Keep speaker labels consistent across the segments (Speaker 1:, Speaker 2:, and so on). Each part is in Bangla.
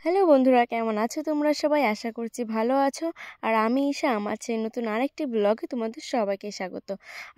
Speaker 1: হ্যালো বন্ধুরা, কেমন আছো তোমরা সবাই? আশা করছি ভালো আছো। আর আমি ঈশা, আমার চেয়ে নতুন আরেকটি ব্লগে তোমাদের সবাইকে স্বাগত।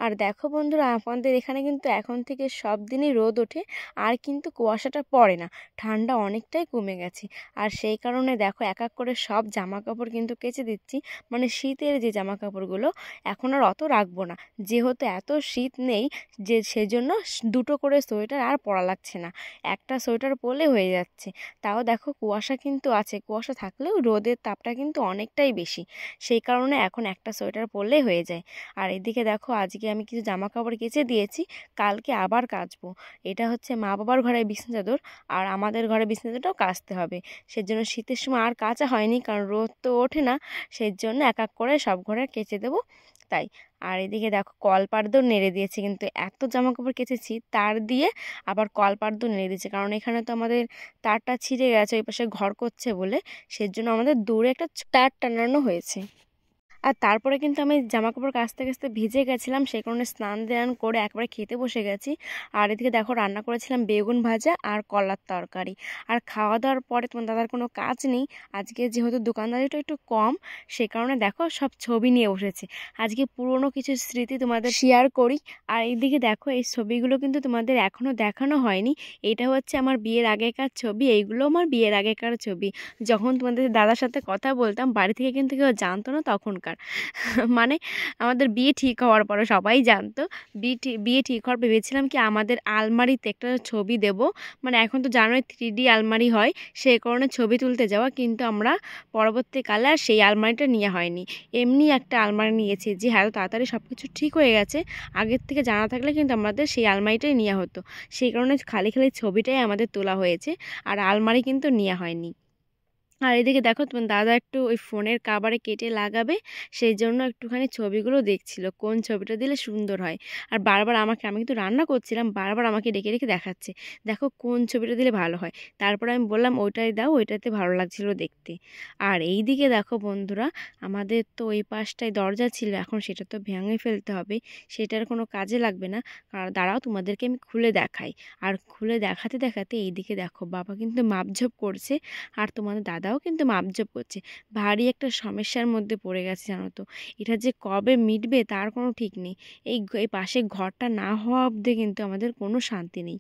Speaker 1: আর দেখো বন্ধুরা, আমাদের এখানে কিন্তু এখন থেকে সব দিনই রোদ ওঠে, আর কিন্তু কুয়াশাটা পড়ে না। ঠান্ডা অনেকটাই কমে গেছে। আর সেই কারণে দেখো এক এক করে সব জামা কাপড় কিন্তু কেচে দিচ্ছি। মানে শীতের যে জামা কাপড়গুলো এখন আর অত রাখবো না, যেহেতু এত শীত নেই, যে সেজন্য দুটো করে সোয়েটার আর পরা লাগছে না, একটা সোয়েটার পরলে হয়ে যাচ্ছে। তাও দেখো কুয়াশা কিন্তু আছে, কুয়াশা থাকলেও রোদের তাপটা কিন্তু অনেকটাই বেশি, সেই কারণে এখন একটা সোয়েটার পরলেই হয়ে যায়। আর এদিকে দেখো আজকে আমি কিছু জামা কাপড় কেচে দিয়েছি, কালকে আবার কাচবো। এটা হচ্ছে মা বাবার ঘরের বিছানা চাদর, আর আমাদের ঘরে বিছানা চাদরটাও কাচতে হবে। সেজন্য শীতের সময় আর কাচা হয়নি, কারণ রোদ তো ওঠে না, সেই জন্য এক এক করে সব ঘরে কেচে দেবো তাই। আর এদিকে দেখো কলপাড়ও নেড়ে দিয়েছি, কিন্তু এত জামা কাপড় কেচেছি তার দিয়ে আবার কলপাড়ও নেড়ে দিয়েছি, কারণ এখানে তো আমাদের তারটা ছিঁড়ে গেছে ওই পাশে ঘর করছে বলে, সেজন্য আমাদের দূরে একটা তার টানানো হয়েছে। আর তারপরে কিন্তু আমি জামা কাপড় কাচতে কাচতে ভিজে গেছিলাম, সেই কারণে স্নান ধ্যান করে একবারে খেতে বসে গেছি। আর এদিকে দেখো রান্না করেছিলাম বেগুন ভাজা আর কলার তরকারি। আর খাওয়া দাওয়ার পরে তোমার দাদার কোনো কাজ নেই, আজকে যেহেতু দোকানদারিটা একটু কম, সে কারণে দেখো সব ছবি নিয়ে বসেছে। আজকে পুরনো কিছু স্মৃতি তোমাদের শেয়ার করি। আর এইদিকে দেখো এই ছবিগুলো কিন্তু তোমাদের এখনও দেখানো হয়নি। এটা হচ্ছে আমার বিয়ের আগেকার ছবি, এইগুলো আমার বিয়ের আগেকার ছবি। যখন তোমাদের দাদার সাথে কথা বলতাম বাড়ি থেকে কিন্তু কেউ জানতো না তখনকার, মানে আমাদের বিয়ে ঠিক হওয়ার পরে সবাই জানতো। বিয়ে ঠিক হওয়ার ভেবেছিলাম কি আমাদের আলমারিতে একটা ছবি দেব, মানে এখন তো জানোই 3D আলমারি হয়, সেই কারণে ছবি তুলতে যাওয়া, কিন্তু আমরা পরবর্তীকালে আর সেই আলমারিটা নেওয়া হয়নি, এমনি একটা আলমারি নিয়েছি, যে এত তাড়াতাড়ি সব কিছু ঠিক হয়ে গেছে। আগের থেকে জানা থাকলে কিন্তু আমাদের সেই আলমারিটাই নেওয়া হতো, সেই কারণে খালি খালি ছবিটাই আমাদের তোলা হয়েছে, আর আলমারি কিন্তু নেওয়া হয়নি। আর এদিকে দেখো তোমার দাদা একটু ওই ফোনের কাভারে কেটে লাগাবে, সেই জন্য একটুখানি ছবিগুলো দেখছিল কোন ছবিটা দিলে সুন্দর হয়। আর বারবার আমাকে, আমি কিন্তু রান্না করছিলাম, বারবার আমাকে ডেকে ডেকে দেখাচ্ছে, দেখো কোন ছবিটা দিলে ভালো হয়। তারপরে আমি বললাম ওইটাই দাও, ওইটাতে ভালো লাগছিল দেখতে। আর এই দিকে দেখো বন্ধুরা, আমাদের তো ওই পাশটায় দরজা ছিল, এখন সেটা তো ভেঙে ফেলতে হবে, সেটার কোনো কাজে লাগবে না। কারণ দাঁড়াও তোমাদেরকে আমি খুলে দেখাই। আর খুলে দেখাতে দেখাতে এইদিকে দেখো বাবা কিন্তু মাপঝোপ করছে, আর তোমাদের দাদাও কিন্তু মাপজোপ করছে। ভারী একটা সমস্যার মধ্যে পড়ে গেছে জানো তো, এটা যে কবে মিটবে তার কোনো ঠিক নেই। এই পাশে ঘরটা না হওয়া অবধি কিন্তু আমাদের কোনো শান্তি নেই।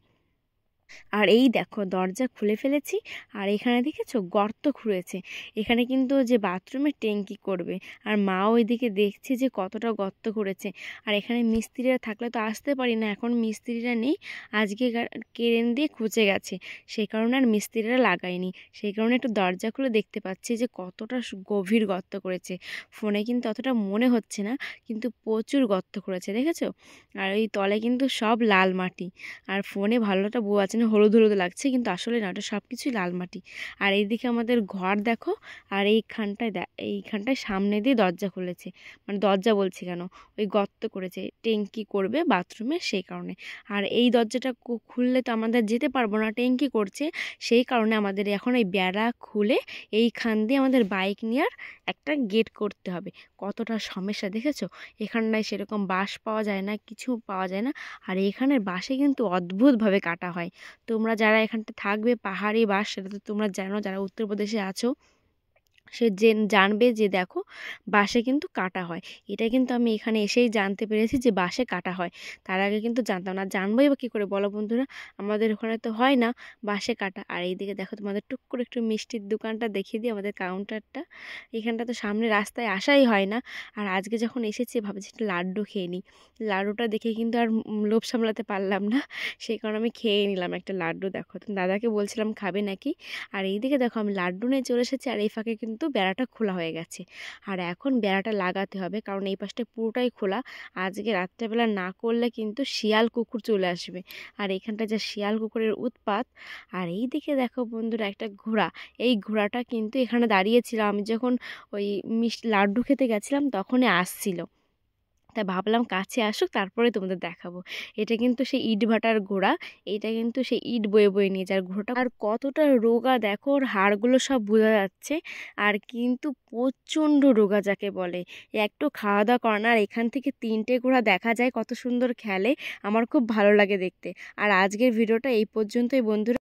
Speaker 1: আর এই দেখো দরজা খুলে ফেলেছি, আর এখানে দেখেছো গর্ত খুঁড়েছে, এখানে কিন্তু যে বাথরুমে ট্যাঙ্কি করবে। আর মা ওইদিকে দেখছে যে কতটা গর্ত করেছে। আর এখানে মিস্ত্রিরা থাকলে তো আসতে পারি না, এখন মিস্ত্রিরা নেই, আজকে কেরেন দিয়ে খুঁজে গেছে, সেই কারণে আর মিস্ত্রিরা লাগায়নি। সেই কারণে একটু দরজা খুলে দেখতে পাচ্ছি যে কতটা গভীর গর্ত করেছে। ফোনে কিন্তু অতটা মনে হচ্ছে না, কিন্তু প্রচুর গর্ত করেছে দেখেছো। আর ওই তলে কিন্তু সব লাল মাটি, আর ফোনে ভালোটা বউ আছে না হলুদ হলুদ লাগছে, কিন্তু আসলে না, ওটা সব কিছুই লাল মাটি। আর এইদিকে আমাদের ঘর দেখো, আর এইখানটায় সামনে দিয়ে দরজা খুলেছে, মানে দরজা বলছি কেন, ওই গর্ত করেছে, ট্যাঙ্কি করবে বাথরুমে, সেই কারণে। আর এই দরজাটা খুললে তো আমাদের যেতে পারবো না, ট্যাঙ্কি করছে, সেই কারণে আমাদের এখন এই বেড়া খুলে এইখান দিয়ে আমাদের বাইক নেওয়ার একটা গেট করতে হবে। কতটা সমস্যা দেখেছো, এখানটায় সেরকম বাঁশ পাওয়া যায় না, কিছু পাওয়া যায় না। আর এখানের বাঁশে কিন্তু অদ্ভুতভাবে কাটা হয়। তোমরা যারা এখানটা থাকবে, পাহাড়ি বাঁশ, সেটা তো তোমরা জানো যারা উত্তরপ্রদেশে আছো, সে জানবে যে দেখো বাঁশে কিন্তু কাটা হয়। এটা কিন্তু আমি এখানে এসেই জানতে পেরেছি যে বাঁশে কাটা হয়, তার আগে কিন্তু জানতাম না। জানবোই বা কী করে বলো বন্ধুরা, আমাদের ওখানে তো হয় না বাঁশে কাটা। আর এইদিকে দেখো তোমাদের টুক করে একটু মিষ্টির দোকানটা দেখিয়ে দিই, আমাদের কাউন্টারটা, এখানটা তো সামনে রাস্তায় আসাই হয় না। আর আজকে যখন এসেছি ভাবছি একটু লাড্ডু খেয়ে নিই, লাড্ডুটা দেখে কিন্তু আর লোভ সামলাতে পারলাম না, সেই কারণে আমি খেয়ে নিলাম একটা লাড্ডু। দেখো দাদাকে বলছিলাম খাবে নাকি। আর এইদিকে দেখো আমি লাড্ডু নিয়ে চলে এসেছি, আর এই ফাঁকে কিন্তু বেড়াটা খোলা হয়ে গেছে। আর এখন বেড়াটা লাগাতে হবে, কারণ এই পাশটা পুরোটাই খোলা, আজকে রাত্রেবেলা না করলে কিন্তু শিয়াল কুকুর চলে আসবে। আর এখানটা যা শিয়াল কুকুরের উৎপাত। আর এই দিকে দেখো বন্ধুরা একটা ঘোড়া, এই ঘোড়াটা কিন্তু এখানে দাঁড়িয়েছিল, আমি যখন ওই লাড্ডু খেতে গেছিলাম তখনই আসছিল, তাই ভাবলাম কাছে আসুক তারপরে তোমাদের দেখাবো। এটা কিন্তু সেই ইট ভাটার ঘোড়া, এটা কিন্তু সেই ইট বয়ে বয়ে নিয়ে যার ঘোড়াটা। আর কতটা রোগা দেখো, ওর হাড়গুলো সব বোঝা যাচ্ছে, আর কিন্তু প্রচণ্ড রোগা যাকে বলে, একটু খাওয়া দাওয়া করে না। আর এখান থেকে 3টে ঘোড়া দেখা যায়, কত সুন্দর খেলে, আমার খুব ভালো লাগে দেখতে। আর আজকের ভিডিওটা এই পর্যন্তই বন্ধুরা।